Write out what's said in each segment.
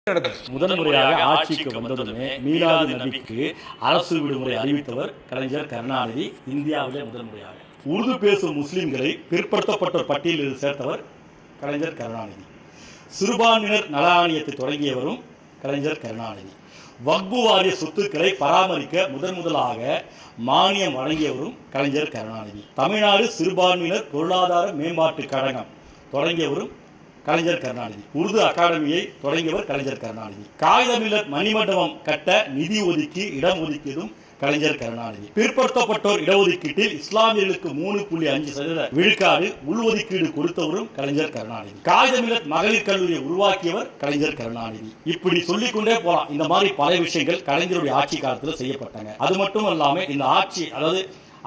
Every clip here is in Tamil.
முதன்முறையாக ஆட்சிக்கு வந்ததுமே மீலாது நபிக்கு அரசு விடுமுறை அறிவித்தவர் கலைஞர் கருணாநிதி. இந்தியாவிலே முதன்முறையாக உருது பேசும் முஸ்லிம்களை பிற்படுத்தப்பட்ட பட்டியலில் சேர்த்தவர் கலைஞர் கருணாநிதி. சிறுபான்மையினர் நல ஆணையத்தை தொடங்கியவரும் கலைஞர் கருணாநிதி. வக்பு வாரிய சொத்துக்களை பராமரிக்க முதலாக மானியம் வழங்கியவரும் கலைஞர் கருணாநிதி. தமிழ்நாடு சிறுபான்மையினர் பொருளாதார மேம்பாட்டு கழகம் தொடங்கியவரும் கலைஞர் கருணாநிதி. உருது அகாடமியை தொடங்கியவர் கலைஞர் கருணாநிதி. காகிதமில்லர் மணிமண்டபம் கட்ட நிதி ஒதுக்கி இடம் ஒதுக்கியதும் கலைஞர் கருணாநிதி. பிற்படுத்தப்பட்டோர் இடஒதுக்கீட்டில் இஸ்லாமியர்களுக்கு 3.5% விழுக்காடு உள்ஒதுக்கீடு கொடுத்தவரும் கலைஞர் கருணாநிதி. காகிதமில்லர் மகளிர் கல்லூரியை உருவாக்கியவர் கலைஞர் கருணாநிதி. இப்படி சொல்லிக்கொண்டே போலாம். இந்த மாதிரி பல விஷயங்கள் கலைஞருடைய ஆட்சி காலத்தில் செய்யப்பட்டாங்க. அது மட்டும் இல்லாம இந்த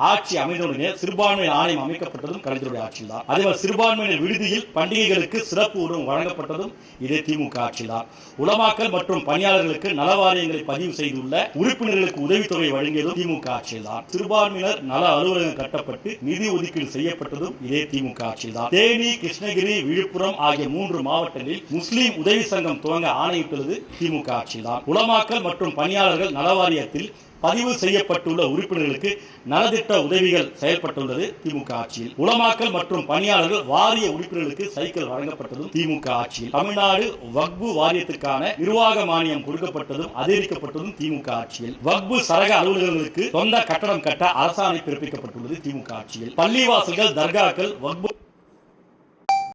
ஆட்சி அமைந்தவுடனே சிறுபான்மையினர் ஆணையம் அமைக்கப்பட்டதும் கலைஞருடைய ஆட்சியில் தான். அதே மாதிரி சிறுபான்மையினர் விடுதியில் பண்டிகைகளுக்கு சிறப்பு உணவு வழங்கப்பட்டதும் இதே திமுக ஆட்சியில் தான். உலமாக்கல் மற்றும் பணியாளர்களுக்கு நலவாரியங்களை பதிவு செய்துள்ள உறுப்பினர்களுக்கு உதவித்தொகை வழங்கியதும் திமுக ஆட்சியில் தான். சிறுபான்மையினர் நல அலுவலகம் கட்டப்பட்டு நிதி ஒதுக்கீடு செய்யப்பட்டதும் இதே திமுக ஆட்சியில் தான். தேனி, கிருஷ்ணகிரி, விழுப்புரம் ஆகிய 3 மாவட்டங்களில் முஸ்லீம் உதவி சங்கம் துவங்க ஆணையிட்டுள்ளது திமுக ஆட்சியில் தான். உலமாக்கல் மற்றும் பணியாளர்கள் நலவாரியத்தில் பதிவு செய்யப்பட்டுள்ள உறுப்பினர்களுக்கு நலத்திட்ட உதவிகள் செயல்பட்டுள்ளது திமுக ஆட்சியில். உலமாக்கல் மற்றும் பணியாளர்கள் வாரிய உறுப்பினர்களுக்கு சைக்கிள் வழங்கப்பட்டதும் திமுக ஆட்சியில். தமிழ்நாடு வக்பு வாரியத்துக்கான நிர்வாக மானியம் கொடுக்கப்பட்டதும் அதிகரிக்கப்பட்டதும் திமுக ஆட்சியில். வக்பு சரக அலுவலகங்களுக்கு சொந்த கட்டடம் கட்ட அரசாணை பிறப்பிக்கப்பட்டுள்ளது திமுக ஆட்சியில். பள்ளிவாசல்கள், தர்காக்கள் வக்பு